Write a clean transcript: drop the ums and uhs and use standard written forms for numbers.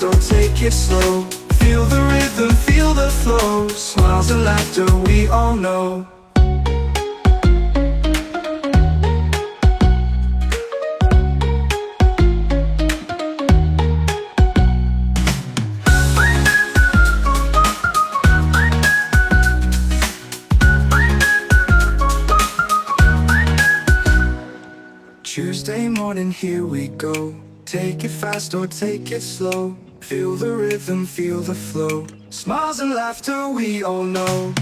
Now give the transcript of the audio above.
fast or take it slow. Feel the rhythm, feel the flow. Smiles and laughter we all know. Tuesday morning, here we go. Take it fast or take it slow. Feel the rhythm, feel the flow. Smiles and laughter we all know.